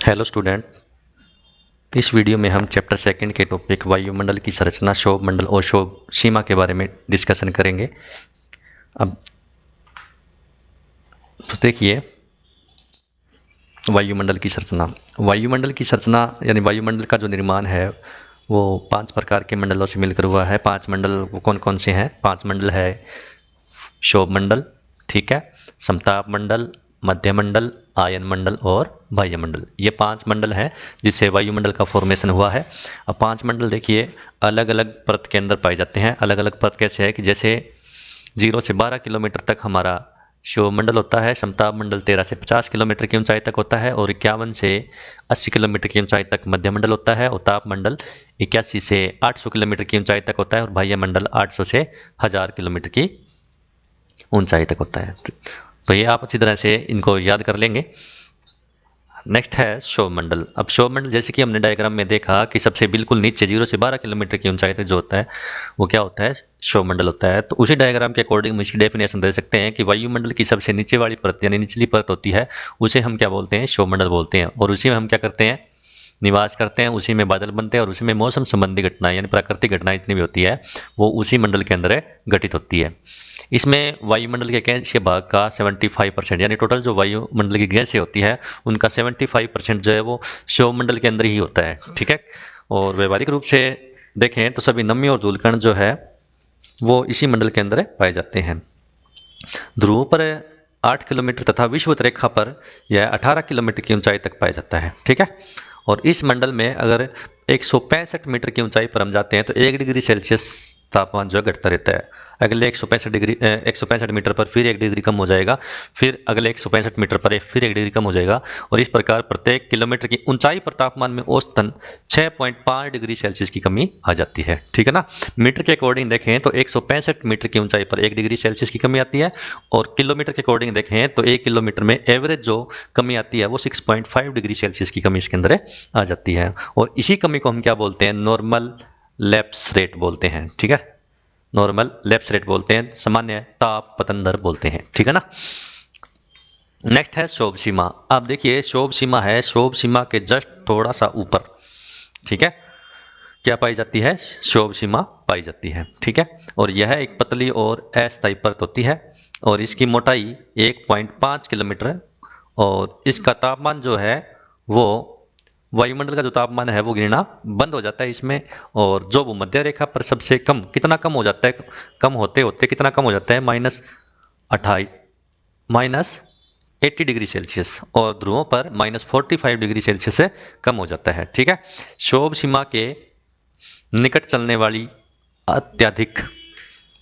Hello student. इस video में हम चैप्टर सेकंड के टॉपिक वायुमंडल की संरचना, क्षोभ मंडल और क्षोभ सीमा के बारे में डिस्कशन करेंगे। अब तो देखिए, वायुमंडल की संरचना यानी वायुमंडल का जो निर्माण है वो 5 प्रकार के मंडलों से मिलकर हुआ है। 5 मंडल वो कौन कौन से हैं? 5 मंडल है क्षोभ मंडल, ठीक है, समताप मंडल, मध्य मंडल, आयन मंडल और वायुमंडल। ये 5 मंडल हैं जिससे वायुमंडल का फॉर्मेशन हुआ है। अब 5 मंडल देखिए अलग अलग परत के अंदर पाए जाते हैं। अलग अलग परत कैसे है कि जैसे 0 से 12 किलोमीटर तक हमारा क्षोभ मंडल होता है, समताप मंडल 13 से 50 किलोमीटर की ऊंचाई तक होता है और 51 से 80 किलोमीटर की ऊंचाई तक मध्य मंडल होता है और ताप मंडल 81 से 800 किलोमीटर की ऊंचाई तक होता है और बाह्य मंडल 800 से 1000 किलोमीटर की ऊंचाई तक होता है। तो ये आप अच्छी तरह से इनको याद कर लेंगे। नेक्स्ट है क्षोभ मंडल। अब क्षोभ मंडल जैसे कि हमने डायग्राम में देखा कि सबसे बिल्कुल नीचे 0 से 12 किलोमीटर की ऊंचाई तक जो होता है वो क्या होता है? क्षोभ मंडल होता है। तो उसी डायग्राम के अकॉर्डिंग हम इसकी डेफिनेशन दे सकते हैं कि वायुमंडल की सबसे नीचे वाली परत यानी निचली परत होती है उसे हम क्या बोलते हैं? क्षोभ मंडल बोलते हैं। और उसी में हम क्या करते हैं? निवास करते हैं, उसी में बादल बनते हैं और उसी में मौसम संबंधी घटनाएं यानी प्राकृतिक घटनाएं जितनी भी होती है वो उसी मंडल के अंदर घटित होती है। इसमें वायुमंडल के गैसीय भाग का 75% यानी टोटल जो वायुमंडल की गैसें होती है उनका 75% जो है वो क्षोभ मंडल के अंदर ही होता है, ठीक है। और व्यवहारिक रूप से देखें तो सभी नमी और धूलकण जो है वो इसी मंडल के अंदर पाए जाते हैं। ध्रुवों पर 8 किलोमीटर तथा विषुवत रेखा पर यह 18 किलोमीटर की ऊंचाई तक पाया जाता है, ठीक है। और इस मंडल में अगर 165 मीटर की ऊंचाई पर हम जाते हैं तो 1 डिग्री सेल्सियस तापमान जो है घटता रहता है। अगले 165 मीटर पर फिर 1 डिग्री कम हो जाएगा, फिर अगले 165 मीटर पर फिर 1 डिग्री कम हो जाएगा और इस प्रकार प्रत्येक किलोमीटर की ऊंचाई पर तापमान में औसतन 6.5 डिग्री सेल्सियस की कमी आ जाती है, ठीक है ना। मीटर के अकॉर्डिंग देखें तो 165 मीटर की ऊंचाई पर 1 डिग्री सेल्सियस की कमी आती है और किलोमीटर के अकॉर्डिंग देखें तो 1 किलोमीटर में एवरेज जो कमी आती है वो 6.5 डिग्री सेल्सियस की कमी इसके अंदर आ जाती है। और इसी कमी को हम क्या बोलते हैं? नॉर्मल लैप्स रेट बोलते हैं, ठीक है। नॉर्मल लैप्स रेट बोलते हैं, सामान्य ताप पतन दर बोलते हैं, ठीक है ना। नेक्स्ट है क्षोभ सीमा। आप देखिए क्षोभ सीमा है, क्षोभ सीमा के जस्ट थोड़ा सा ऊपर, ठीक है, क्या पाई जाती है? क्षोभ सीमा पाई जाती है, ठीक है। और यह एक पतली और अस्थायी परत होती है और इसकी मोटाई 1.5 किलोमीटर है और इसका तापमान जो है वो वायुमंडल का जो तापमान है वो गिरना बंद हो जाता है इसमें। और जो वो मध्य रेखा पर सबसे कम कितना कम हो जाता है? कम होते होते कितना कम हो जाता है? -80 डिग्री सेल्सियस और ध्रुवों पर -45 डिग्री सेल्सियस से कम हो जाता है, ठीक है। क्षोभ सीमा के निकट चलने वाली अत्यधिक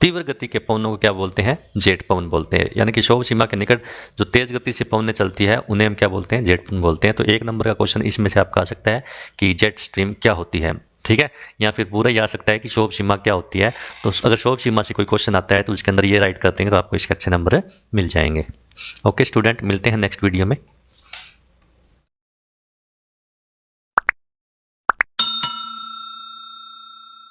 तीव्र गति के पवनों को क्या बोलते हैं? जेट पवन बोलते हैं। यानी कि क्षोभ सीमा के निकट जो तेज गति से पवनें चलती है उन्हें हम क्या बोलते हैं? जेट पवन बोलते हैं। तो 1 नंबर का क्वेश्चन इसमें से आपका आ सकता है कि जेट स्ट्रीम क्या होती है, ठीक है। या फिर पूरा ही आ सकता है कि क्षोभ सीमा क्या होती है। तो अगर क्षोभ सीमा से कोई क्वेश्चन आता है तो उसके अंदर ये राइट करते हैं तो आपको इसके अच्छे नंबर मिल जाएंगे। ओके स्टूडेंट, मिलते हैं नेक्स्ट वीडियो में।